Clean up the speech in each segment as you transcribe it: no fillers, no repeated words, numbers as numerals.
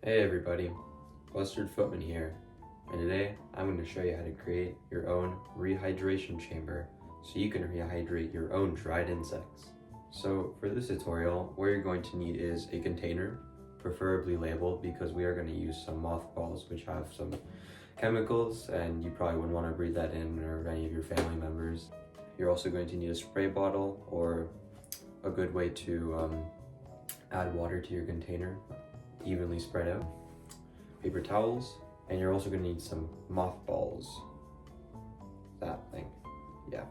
Hey everybody, Western Footman here, and today I'm going to show you how to create your own rehydration chamber so you can rehydrate your own dried insects. So for this tutorial, what you're going to need is a container, preferably labeled because we are going to use some mothballs which have some chemicals and you probably wouldn't want to breathe that in or any of your family members. You're also going to need a spray bottle or a good way to add water to your container, evenly spread out, paper towels, and you're also going to need some mothballs. That thing. Yeah,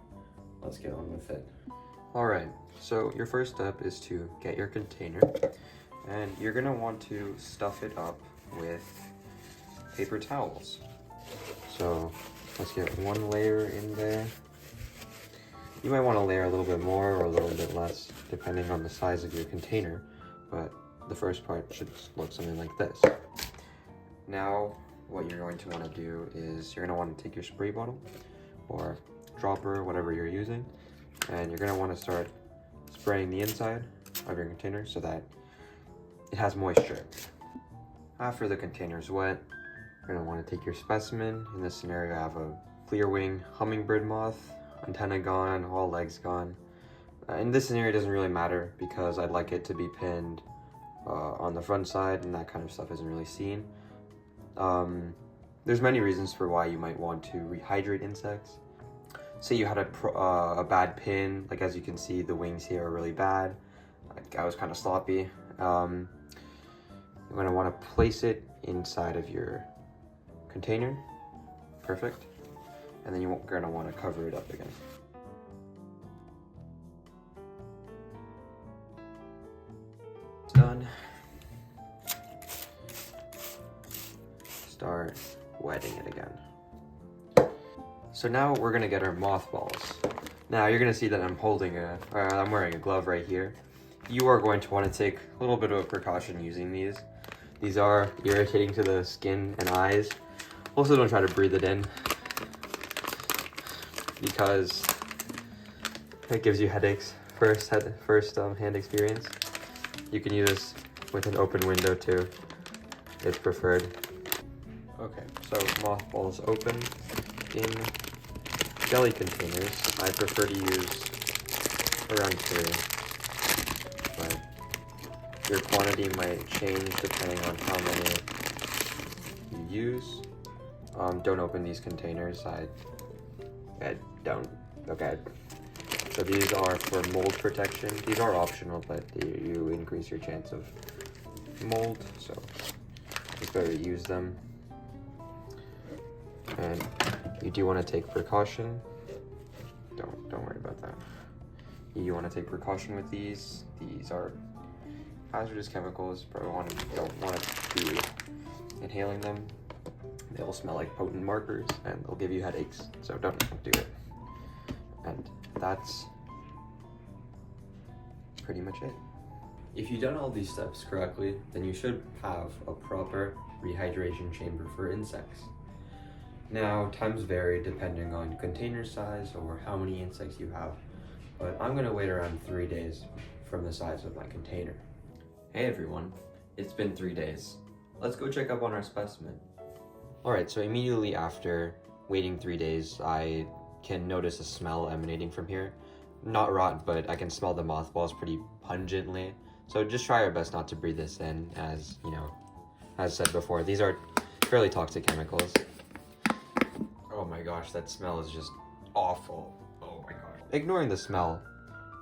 let's get on with it. Alright, so your first step is to get your container, and you're going to want to stuff it up with paper towels. So let's get one layer in there. You might want to layer a little bit more or a little bit less depending on the size of your container, but the first part should look something like this. Now, what you're going to want to do is you're going to want to take your spray bottle or dropper, whatever you're using, and you're going to want to start spraying the inside of your container so that it has moisture. After the container is wet, you're going to want to take your specimen. In this scenario, I have a clear wing hummingbird moth, antenna gone, all legs gone. In this scenario, it doesn't really matter because I'd like it to be pinned on the front side, and that kind of stuff isn't really seen. There's many reasons for why you might want to rehydrate insects. Say you had a bad pin, like as you can see, the wings here are really bad. I was kind of sloppy. You're going to want to place it inside of your container. Perfect. And then you're going to want to cover it up again. Done. Start wetting it again. So now we're gonna get our mothballs. Now you're gonna see that I'm wearing a glove right here. You are going to want to take a little bit of a precaution using these. These are irritating to the skin and eyes. Also, don't try to breathe it in because it gives you headaches. First hand experience. You can use this with an open window too. It's preferred. Okay, so mothballs open in jelly containers. I prefer to use around 3, but your quantity might change depending on how many you use. Don't open these containers. I don't. Okay. So these are for mold protection. These are optional, but you increase your chance of mold, so it's better to use them. And you do want to take precaution. Don't worry about that. You want to take precaution with these. These are hazardous chemicals. Probably don't want to be inhaling them. They will smell like potent markers, and they'll give you headaches. So don't do it. And that's pretty much it. If you've done all these steps correctly, then you should have a proper rehydration chamber for insects. Now, times vary depending on container size or how many insects you have, but I'm gonna wait around 3 days from the size of my container. Hey everyone, it's been 3 days. Let's go check up on our specimen. Alright, so immediately after waiting 3 days, I can notice a smell emanating from here. Not rot, but I can smell the mothballs pretty pungently. So just try your best not to breathe this in, as you know, as said before, these are fairly toxic chemicals. Oh my gosh, that smell is just awful. Oh my gosh. Ignoring the smell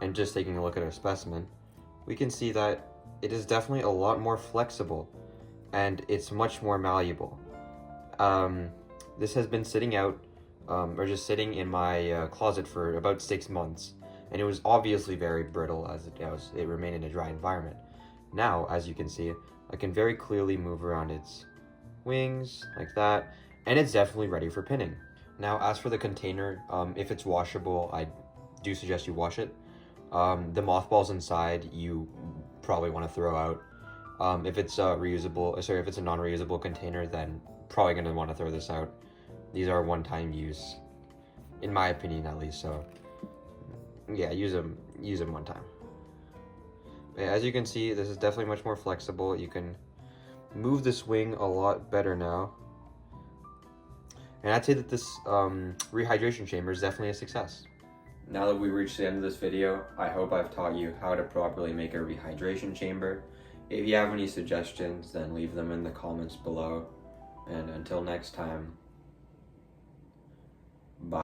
and just taking a look at our specimen, we can see that it is definitely a lot more flexible and it's much more malleable. This has been sitting out or just sitting in my closet for about 6 months, and it was obviously very brittle as it remained in a dry environment. Now, as you can see, I can very clearly move around its wings like that, and it's definitely ready for pinning. Now, as for the container, if it's washable, I do suggest you wash it. The mothballs inside, you probably want to throw out. If it's if it's a non-reusable container, then probably going to want to throw this out. These are one-time use, in my opinion at least, so yeah, use them one time. But yeah, as you can see, this is definitely much more flexible. You can move this wing a lot better now. And I'd say that this rehydration chamber is definitely a success. Now that we've reached the end of this video, I hope I've taught you how to properly make a rehydration chamber. If you have any suggestions, then leave them in the comments below. And until next time,